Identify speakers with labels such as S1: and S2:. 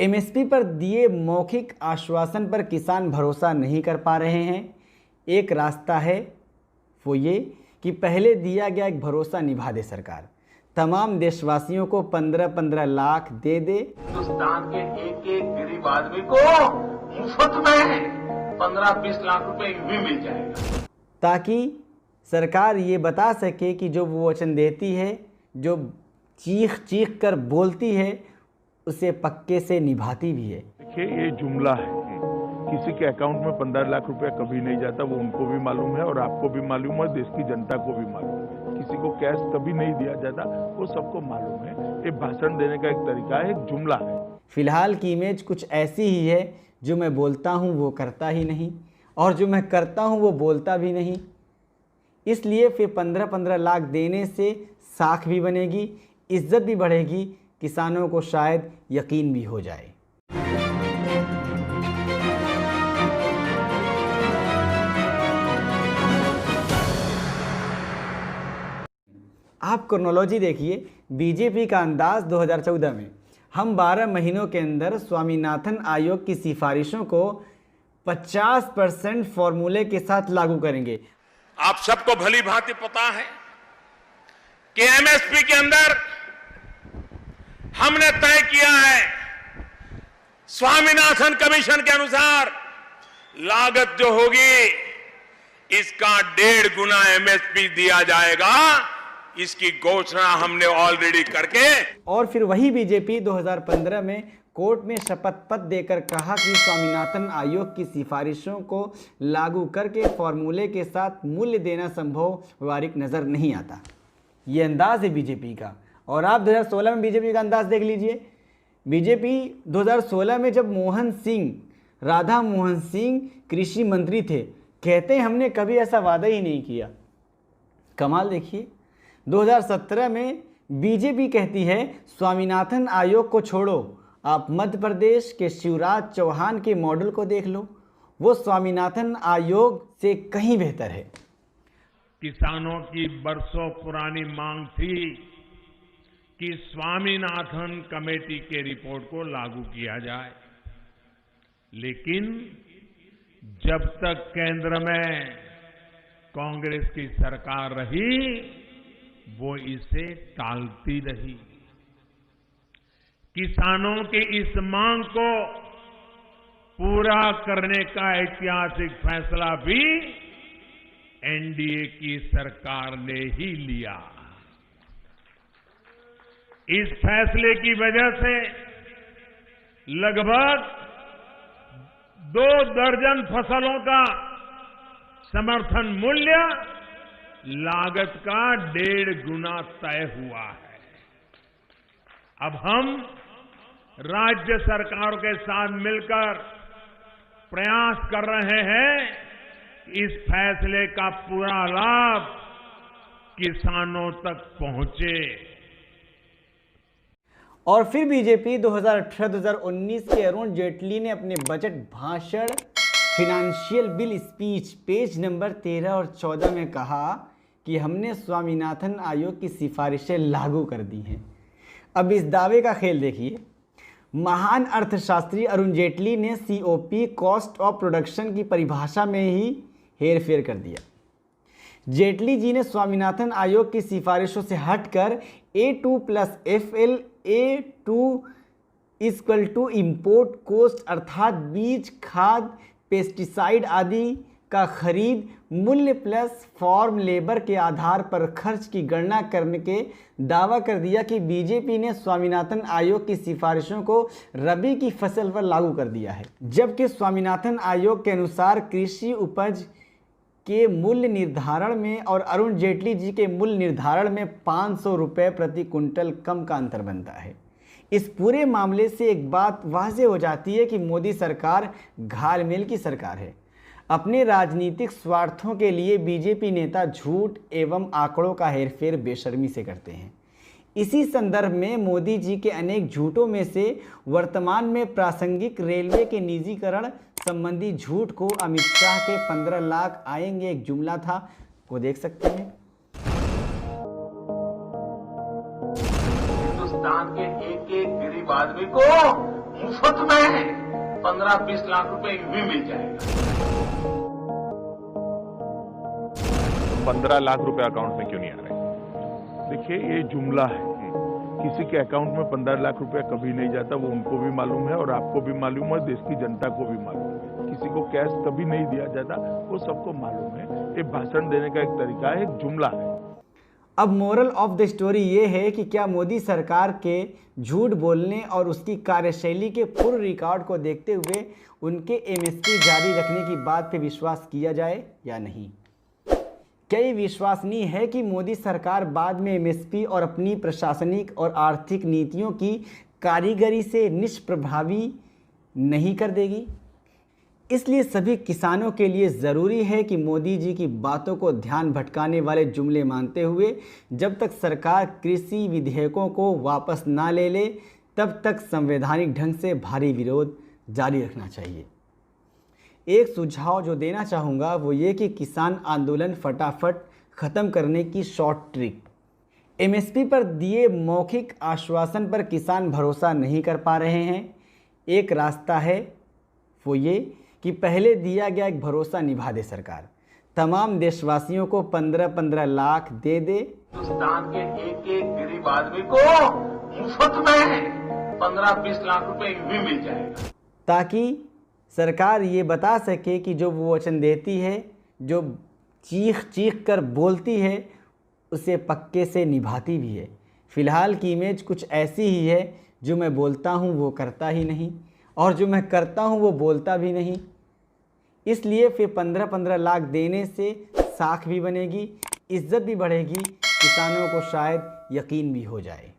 S1: MSP पर दिए मौखिक आश्वासन पर किसान भरोसा नहीं कर पा रहे हैं। एक रास्ता है, वो ये कि पहले दिया गया एक भरोसा निभा दे सरकार, तमाम देशवासियों को 15-15 लाख दे दे।
S2: हिंदुस्तान के एक एक गरीब आदमी को मुफ्त में 15-20 लाख रुपए भी मिल जाएगा,
S1: ताकि सरकार ये बता सके कि जो वो वचन देती है, जो चीख चीख कर बोलती है, उसे पक्के से निभाती भी है।
S3: देखिए, ये जुमला है, किसी के अकाउंट में 15 लाख रुपया कभी नहीं जाता, वो उनको भी मालूम है और आपको भी मालूम है, देश की जनता को भी मालूम है। किसी को कैश कभी नहीं दिया जाता, वो सबको मालूम है। ये भाषण देने का एक तरीका है, एक जुमला है।
S1: फिलहाल की इमेज कुछ ऐसी ही है, जो मैं बोलता हूँ वो करता ही नहीं, और जो मैं करता हूँ वो बोलता भी नहीं। इसलिए फिर 15-15 लाख देने से साख भी बनेगी, इज्जत भी बढ़ेगी, किसानों को शायद यकीन भी हो जाए। आप क्रोनोलॉजी देखिए, बीजेपी का अंदाज 2014 में हम 12 महीनों के अंदर स्वामीनाथन आयोग की सिफारिशों को 50% फॉर्मूले के साथ लागू करेंगे।
S2: आप सबको भली भांति पता है कि एमएसपी के अंदर हमने तय किया है, स्वामीनाथन कमीशन के अनुसार लागत जो होगी इसका 1.5 गुना एमएसपी दिया जाएगा। इसकी घोषणा हमने ऑलरेडी करके,
S1: और फिर वही बीजेपी 2015 में कोर्ट में शपथ पत्र देकर कहा कि स्वामीनाथन आयोग की सिफारिशों को लागू करके फॉर्मूले के साथ मूल्य देना संभव व्यवहारिक नजर नहीं आता। ये अंदाज है बीजेपी का। और आप 2016 में बीजेपी का अंदाज देख लीजिए। बीजेपी 2016 में जब राधा मोहन सिंह कृषि मंत्री थे, कहते हैं हमने कभी ऐसा वादा ही नहीं किया। कमाल देखिए, 2017 में बीजेपी कहती है स्वामीनाथन आयोग को छोड़ो, आप मध्य प्रदेश के शिवराज चौहान के मॉडल को देख लो, वो स्वामीनाथन आयोग से कहीं बेहतर है।
S4: किसानों की बरसों पुरानी मांग थी कि स्वामीनाथन कमेटी के रिपोर्ट को लागू किया जाए, लेकिन जब तक केंद्र में कांग्रेस की सरकार रही, वो इसे टालती रही। किसानों की इस मांग को पूरा करने का ऐतिहासिक फैसला भी एनडीए की सरकार ने ही लिया। इस फैसले की वजह से लगभग 2 दर्जन फसलों का समर्थन मूल्य लागत का 1.5 गुना तय हुआ है। अब हम राज्य सरकारों के साथ मिलकर प्रयास कर रहे हैं कि इस फैसले का पूरा लाभ किसानों तक पहुंचे।
S1: और फिर बीजेपी 2018-2019 के अरुण जेटली ने अपने बजट भाषण financial bill speech page number 13 और 14 में कहा कि हमने स्वामीनाथन आयोग की सिफारिशें लागू कर दी हैं। अब इस दावे का खेल देखिए। महान अर्थशास्त्री अरुण जेटली ने सीओपी कॉस्ट ऑफ प्रोडक्शन की परिभाषा में ही हेरफेर कर दिया। जेटली जी ने स्वामीनाथन आयोग की सिफारिशों से हटकर A2 + FL A2 = import coast अर्थात बीज, खाद, पेस्टिसाइड आदि का खरीद मूल्य प्लस फॉर्म लेबर के आधार पर खर्च की गणना करने के दावा कर दिया कि बीजेपी ने स्वामीनाथन आयोग की सिफारिशों को रबी की फसल पर लागू कर दिया है, जबकि स्वामीनाथन आयोग के अनुसार कृषि उपज के मूल्य निर्धारण में और अरुण जेटली जी के मूल्य निर्धारण में 500 रुपये प्रति क्विंटल कम का अंतर बनता है। इस पूरे मामले से एक बात वाज़ेह हो जाती है कि मोदी सरकार घालमेल की सरकार है। अपने राजनीतिक स्वार्थों के लिए बीजेपी नेता झूठ एवं आंकड़ों का हेरफेर बेशर्मी से करते हैं। इसी संदर्भ में मोदी जी के अनेक झूठों में से वर्तमान में प्रासंगिक रेलवे के निजीकरण संबंधी झूठ को अमित शाह के 15 लाख आएंगे एक जुमला था, को देख सकते हैं।
S2: हिंदुस्तान के एक एक गरीब आदमी को
S5: मुफ्त में 15-20 लाख रुपए भी मिल जाएगा।
S3: 15 लाख रुपए अकाउंट में क्यों नहीं आ रहे? देखिए, ये जुमला है। किसी के अकाउंट में 15 लाख रुपया कभी नहीं जाता, वो उनको भी मालूम है और आपको भी मालूम है, देश की जनता को भी मालूम है। किसी को कैश कभी नहीं दिया जाता, वो सबको मालूम है। ये भाषण देने का एक तरीका है, एक जुमला है।
S1: अब मोरल ऑफ द स्टोरी ये है कि क्या मोदी सरकार के झूठ बोलने और उसकी कार्यशैली के पूर्ण रिकॉर्ड को देखते हुए उनके एमएसपी जारी रखने की बात पे विश्वास किया जाए या नहीं? क्या ये विश्वसनीय है कि मोदी सरकार बाद में एमएसपी और अपनी प्रशासनिक और आर्थिक नीतियों की कारीगरी से निष्प्रभावी नहीं कर देगी? इसलिए सभी किसानों के लिए ज़रूरी है कि मोदी जी की बातों को ध्यान भटकाने वाले जुमले मानते हुए जब तक सरकार कृषि विधेयकों को वापस ना ले ले तब तक संवैधानिक ढंग से भारी विरोध जारी रखना चाहिए। एक सुझाव जो देना चाहूँगा वो ये कि किसान आंदोलन फटाफट ख़त्म करने की शॉर्ट ट्रिक। एमएसपी पर दिए मौखिक आश्वासन पर किसान भरोसा नहीं कर पा रहे हैं। एक रास्ता है वो ये कि पहले दिया गया एक भरोसा निभा दे सरकार, तमाम देशवासियों को 15-15 लाख दे दे।
S5: हिंदुस्तान के एक गरीब आदमी को मुफ्त में 15-20 लाख रुपए भी मिल जाएगा,
S1: ताकि सरकार ये बता सके कि जो वो वचन देती है, जो चीख चीख कर बोलती है, उसे पक्के से निभाती भी है। फ़िलहाल की इमेज कुछ ऐसी ही है, जो मैं बोलता हूँ वो करता ही नहीं और जो मैं करता हूँ वो बोलता भी नहीं। इसलिए फिर 15-15 लाख देने से साख भी बनेगी, इज्जत भी बढ़ेगी, किसानों को शायद यकीन भी हो जाए।